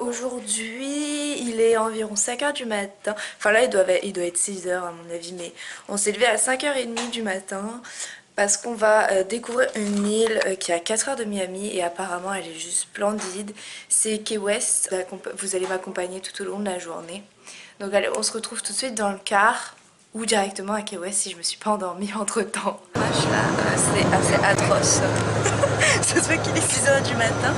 Aujourd'hui, il est environ 5h du matin. Enfin là, il doit être 6h à mon avis, mais on s'est levé à 5h30 du matin parce qu'on va découvrir une île qui est à 4 heures de Miami et apparemment elle est juste splendide. C'est Key West. Vous allez m'accompagner tout au long de la journée. Donc allez, on se retrouve tout de suite dans le car ou directement à Key West si je me suis pas endormie entre temps. C'est assez atroce. Ça se fait qu'il est 6h du matin.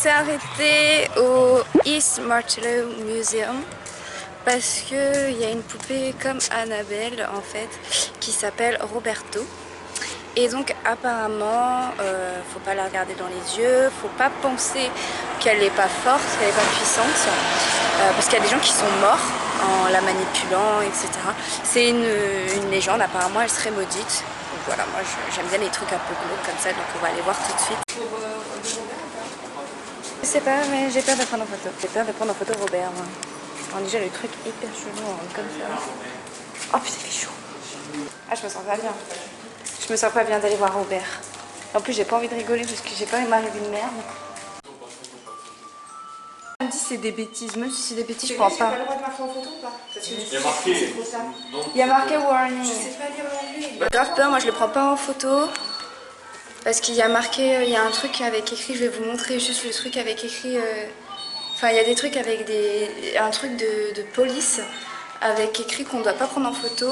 Arrêté au East Martello Museum parce qu'il y a une poupée comme Annabelle en fait qui s'appelle Roberto et donc apparemment faut pas la regarder dans les yeux, faut pas penser qu'elle n'est pas forte, qu'elle n'est pas puissante parce qu'il y a des gens qui sont morts en la manipulant, etc. C'est une légende, apparemment elle serait maudite. Donc voilà, moi j'aime bien les trucs un peu glauques comme ça, donc on va aller voir tout de suite. Je sais pas, mais j'ai peur de prendre en photo. J'ai peur de prendre en photo Robert, moi. Alors déjà, le truc hyper chelou, comme ça. Oh putain, il fait chaud. Ah, je me sens pas bien. Je me sens pas bien d'aller voir Robert. En plus, j'ai pas envie de rigoler parce que j'ai pas m'arriver une merde. On me dit c'est des bêtises. Même si c'est des bêtises, je prends pas. J'ai pas le droit de marquer en photo ou pas? Il y a marqué. Il y a marqué warning. Je sais pas lire l'anglais. Grave peur, moi je le prends pas en photo. Parce qu'il y a marqué, il y a un truc avec écrit, je vais vous montrer juste le truc avec écrit, enfin il y a des trucs avec un truc de police avec écrit qu'on ne doit pas prendre en photo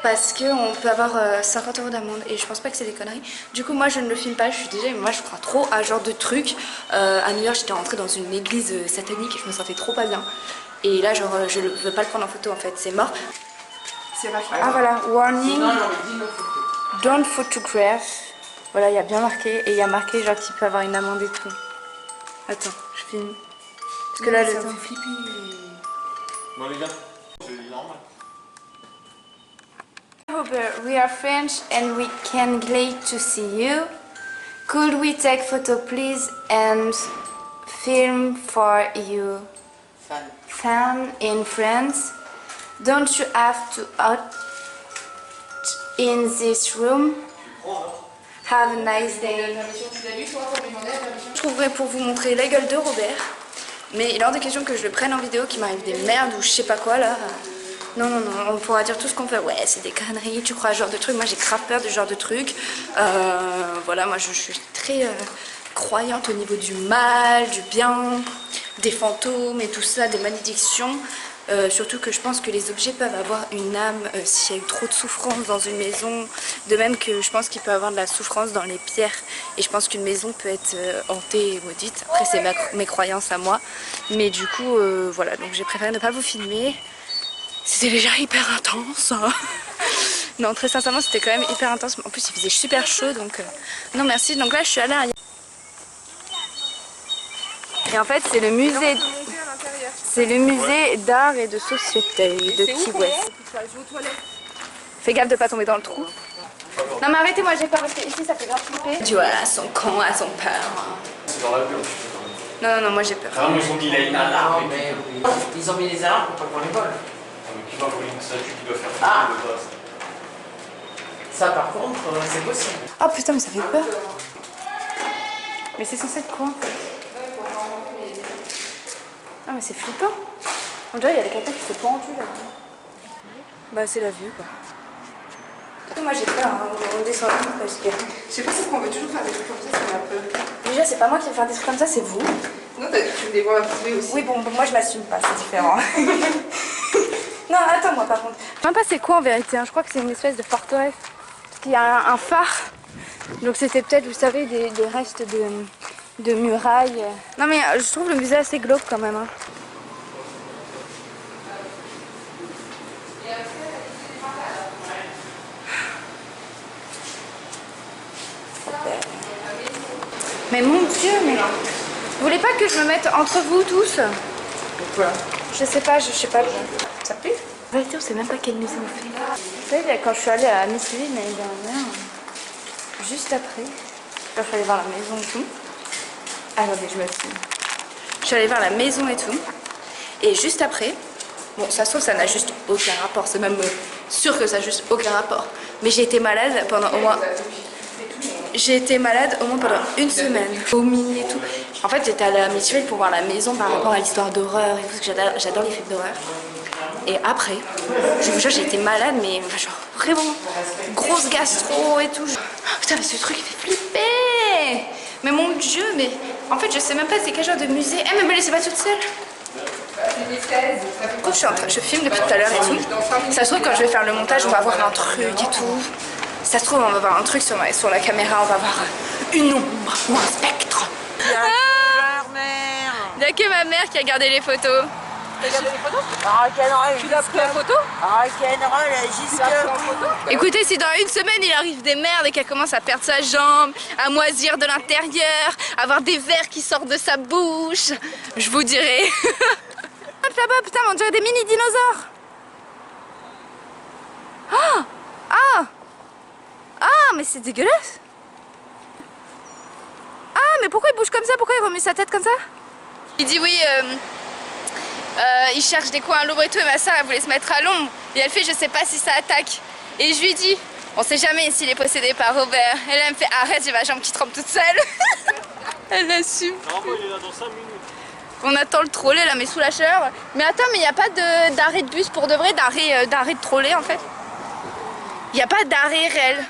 parce qu'on peut avoir 50 € d'amende et je pense pas que c'est des conneries. Du coup moi je ne le filme pas, je suis déjà, moi je crois trop à ce genre de truc. À New York j'étais rentrée dans une église satanique et je me sentais trop pas bien. Et là genre je ne veux pas le prendre en photo en fait, c'est mort. Ah voilà, warning. Don't photograph. Voilà, il y a bien marqué. Et il y a marqué genre qu'il peut avoir une amende et tout. Attends, je filme. Parce que là, le temps. Bon les gars, c'est normal. Robert, we are French and we can glad to see you. Could we take photo please and film for you? Fan in France. Don't you have to out in this room? Have a nice day. Je trouverai pour vous montrer la gueule de Robert. Mais il est hors de question que je le prenne en vidéo, qu'il m'arrive des merdes ou je sais pas quoi là. Non, non, non, on pourra dire tout ce qu'on veut. Ouais, c'est des conneries, tu crois à ce genre de truc. Moi j'ai grave peur de ce genre de truc. Voilà, moi je suis très croyante au niveau du mal, du bien, des fantômes et tout ça, des malédictions. Surtout que je pense que les objets peuvent avoir une âme s'il y a eu trop de souffrance dans une maison. De même que je pense qu'il peut y avoir de la souffrance dans les pierres. Et je pense qu'une maison peut être hantée et maudite. Après c'est mes croyances à moi. Mais du coup voilà, donc j'ai préféré ne pas vous filmer. C'était déjà hyper intense. Hein. Non, très sincèrement c'était quand même hyper intense. En plus il faisait super chaud donc non merci. Donc là je suis à l'arrière. Et en fait c'est le musée. C'est le musée d'art et de société de Key West. Fais gaffe de pas tomber dans le trou. Non mais arrêtez, moi j'ai peur parce que ici ça fait grave flipper. Tu vois, elles sont cons, elles ont peur. C'est dans la bulle. Non, non, non, moi j'ai peur. Vraiment, ils ont mis une alarme. Ils ont mis les alarmes pour pas qu'on les vole. Qui va voler une statue qui doit faire Ah. de base. Ça par contre, c'est possible. Oh putain, mais ça fait peur. Mais c'est censé être quoi? Ah mais c'est flippant. On dirait qu'il y a quelqu'un qui s'est pendu là. Bah c'est la vue quoi. Moi j'ai peur, hein. On descend tout parce que... Je sais pas si on veut toujours faire des trucs comme ça m'a peur. Déjà c'est pas moi qui vais faire des trucs comme ça, c'est vous. Non, tu veux voir la poupée aussi. Oui bon, moi je m'assume pas, c'est différent. Non attends moi par contre. Je sais même pas c'est quoi en vérité, hein. Je crois que c'est une espèce de forteresse. Parce qu'il y a un phare. Donc c'était peut-être, vous savez, des restes de murailles. Non mais je trouve le musée assez glauque quand même. Hein. Mais mon Dieu, mais vous voulez pas que je me mette entre vous tous? Pourquoi? Je sais pas. Ça pue? En vérité, on sait même pas quel musée on fait. Vous savez, quand je suis allée à Mississippi l'année dernière, juste après, quand je suis allée voir la maison et tout. Attendez, je me filme. Je suis allée voir la maison et tout. Et juste après, bon, ça se trouve, ça n'a juste aucun rapport. C'est même sûr que ça n'a juste aucun rapport. Mais j'ai été malade pendant au moins. J'ai été malade au moins pendant une semaine. Vomi et tout. En fait, j'étais allée à Mississippi pour voir la maison par rapport à l'histoire d'horreur et tout, parce que j'adore les films d'horreur. Et après, je vous jure, j'ai été malade, mais genre vraiment grosse gastro et tout. Oh, putain, mais ce truc il fait flipper. Mais mon Dieu, mais en fait, je sais même pas c'est quel genre de musée. Eh, mais me laissez pas toute seule. Je filme depuis tout à l'heure et tout. Ça se trouve, quand je vais faire le montage, on va voir un truc et tout. Ça se trouve, on va voir un truc sur la caméra, on va voir une ombre ou un spectre. Il n'y a que ma mère qui a gardé les photos. T'as regardé les photos? Tu l'as pris en photo? Écoutez, si dans une semaine il arrive des merdes et qu'elle commence à perdre sa jambe, à moisir de l'intérieur, à avoir des vers qui sortent de sa bouche, je vous dirai. Là-bas, putain, on dirait des mini dinosaures. Ah! Ah! Ah, mais c'est dégueulasse. Ah, mais pourquoi il bouge comme ça? Pourquoi il remet sa tête comme ça? Il dit oui, il cherche des coins à l'ombre et tout, et ma soeur elle voulait se mettre à l'ombre. Et elle fait je sais pas si ça attaque. Et je lui dis, on sait jamais s'il est possédé par Robert. Et là elle me fait arrête, j'ai ma jambe qui trempe toute seule. Elle l'assume. Normalement, il est là dans 5 minutes. On attend le trolley là, mais sous la chaleur. Mais attends, mais il n'y a pas d'arrêt de bus pour de vrai, d'arrêt de trolley en fait. Il n'y a pas d'arrêt réel.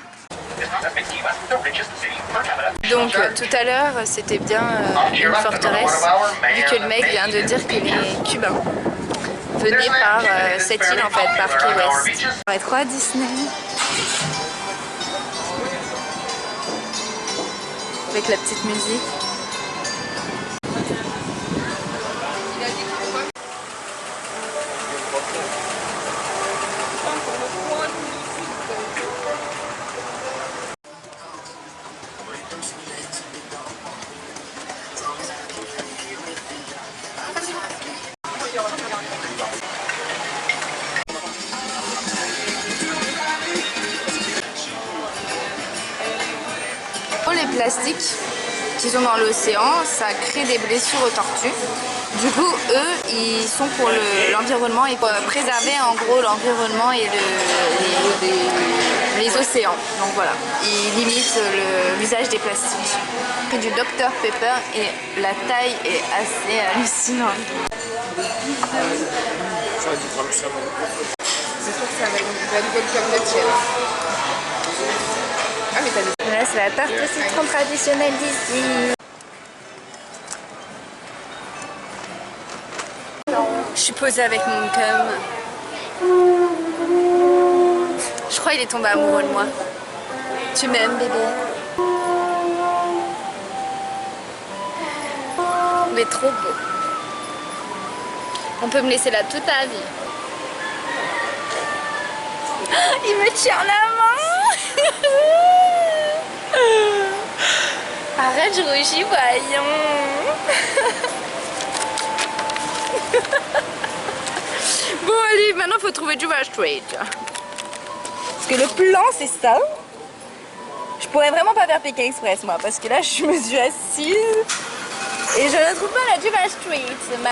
Donc tout à l'heure c'était bien une forteresse, vu que le mec vient de dire que les Cubains venaient par cette île en fait, par Key West. On va être à Disney. Avec la petite musique. Les plastiques qu'ils ont dans l'océan, ça crée des blessures aux tortues. Du coup, eux, ils sont pour l'environnement et pour préserver en gros l'environnement et les océans. Donc voilà, ils limitent l'usage des plastiques. C'est du Dr Pepper et la taille est assez hallucinante. Ça va 10 grammes savon. C'est sûr que ça va être la nouvelle pomme de tienne. Ah, mais t'as des... Là, c'est la tarte au citron traditionnelle d'ici. Je suis posée avec mon cum. Je crois qu'il est tombé amoureux de moi. Tu m'aimes, bébé? Mais trop beau. On peut me laisser là toute ta vie. Il me tient la main. Arrête, je rougis, voyons. Bon, allez, maintenant il faut trouver Duval Street. Parce que le plan, c'est ça. Je pourrais vraiment pas faire Pékin Express, moi, parce que là, je me suis assise et je ne trouve pas la Duval Street.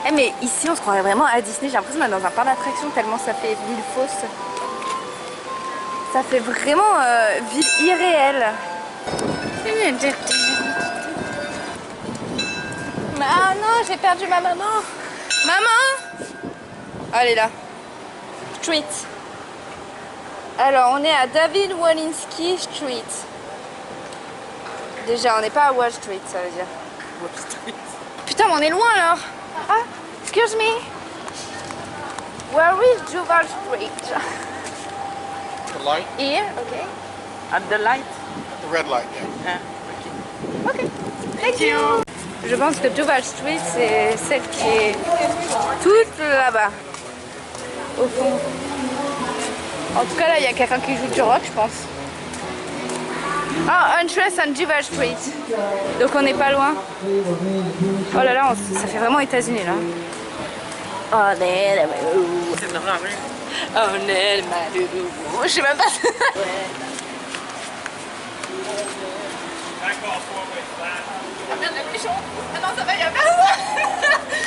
Eh, mais ici, on se croirait vraiment à Disney. J'ai l'impression d'être dans un parc d'attractions tellement ça fait ville fausse. Ça fait vraiment ville irréelle. Ah non, j'ai perdu ma maman. Maman! Elle est là. Street. Alors, on est à David Walensky Street. Déjà, on n'est pas à Wall Street, ça veut dire. Wall Street. Putain, mais on est loin alors. Ah, excuse me. Where is Duval Street? The light? Here, okay. At the light? The red light, yeah. Yeah. Okay. Thank you. Je pense que Duval Street, c'est celle qui est toute là-bas, au fond. En tout cas, là, il y a quelqu'un qui joue du rock, je pense. Ah, Entrance on Duval Street. Donc on n'est pas loin. Oh là là, ça fait vraiment États-Unis là. Oh, je sais même pas.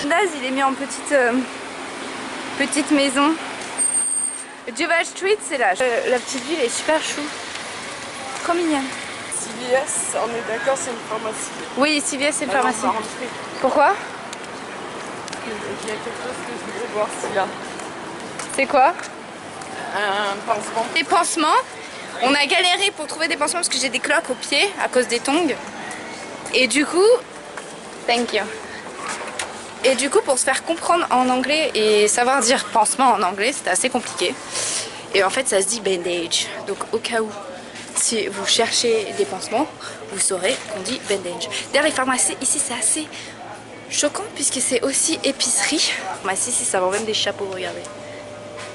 Daz, il est mis en petite maison. Duval Street, c'est là. La petite ville est super chou. Trop mignonne. CVS, on est d'accord, c'est une pharmacie. Oui, CVS, c'est une pharmacie. On va rentrer. Pourquoi? Il y a quelque chose que je voudrais voir s'il y a. C'est quoi? Un pansement. Des pansements. On a galéré pour trouver des pansements parce que j'ai des cloques aux pieds à cause des tongs. Et du coup, thank you. Et du coup, pour se faire comprendre en anglais et savoir dire pansement en anglais, c'était assez compliqué. Et en fait, ça se dit bandage. Donc au cas où, si vous cherchez des pansements, vous saurez qu'on dit bandage. D'ailleurs, les pharmacies ici, c'est assez choquant puisque c'est aussi épicerie. Pharmacie ici, ça vend même des chapeaux, regardez.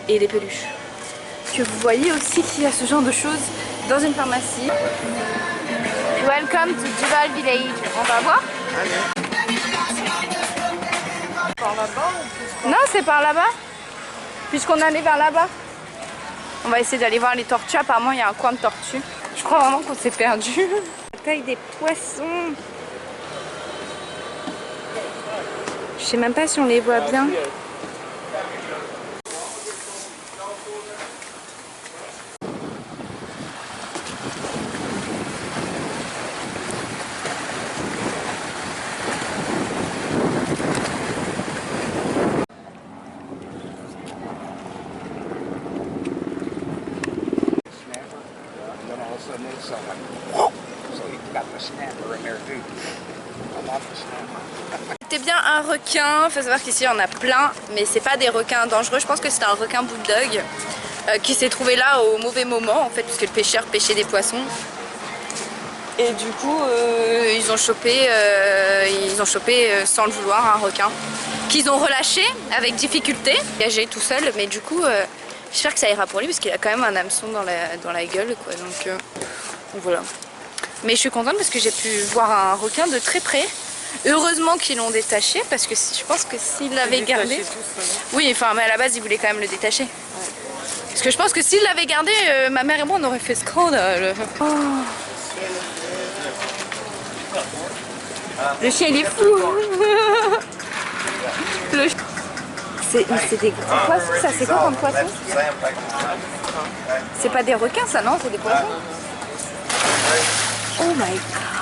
Et des peluches. Que vous voyez aussi qu'il y a ce genre de choses dans une pharmacie. Welcome to Duval Village. On va voir? Par là-bas ou Non, c'est par là-bas. Puisqu'on allait vers là-bas. On va essayer d'aller voir les tortues. Apparemment, il y a un coin de tortues. Je crois vraiment qu'on s'est perdu. La taille des poissons. Je sais même pas si on les voit bien. C'était bien un requin, il faut savoir qu'ici il y en a plein, mais c'est pas des requins dangereux. Je pense que c'était un requin bulldog qui s'est trouvé là au mauvais moment en fait, puisque le pêcheur pêchait des poissons. Et du coup, ils ont chopé sans le vouloir un requin qu'ils ont relâché avec difficulté, engagé tout seul, mais du coup, j'espère que ça ira pour lui parce qu'il a quand même un hameçon dans la gueule, quoi. Donc voilà. Mais je suis contente parce que j'ai pu voir un requin de très près. Heureusement qu'ils l'ont détaché parce que je pense que s'ils l'avaient gardé... Oui, enfin, mais à la base, ils voulaient quand même le détacher. Ouais. Parce que je pense que s'ils l'avaient gardé, ma mère et moi, on aurait fait scandale. Oh. Le chien, il est fou. C'est des gros poissons, ça. C'est quoi comme poisson? C'est pas des requins, ça, non? C'est des poissons. Oh my god.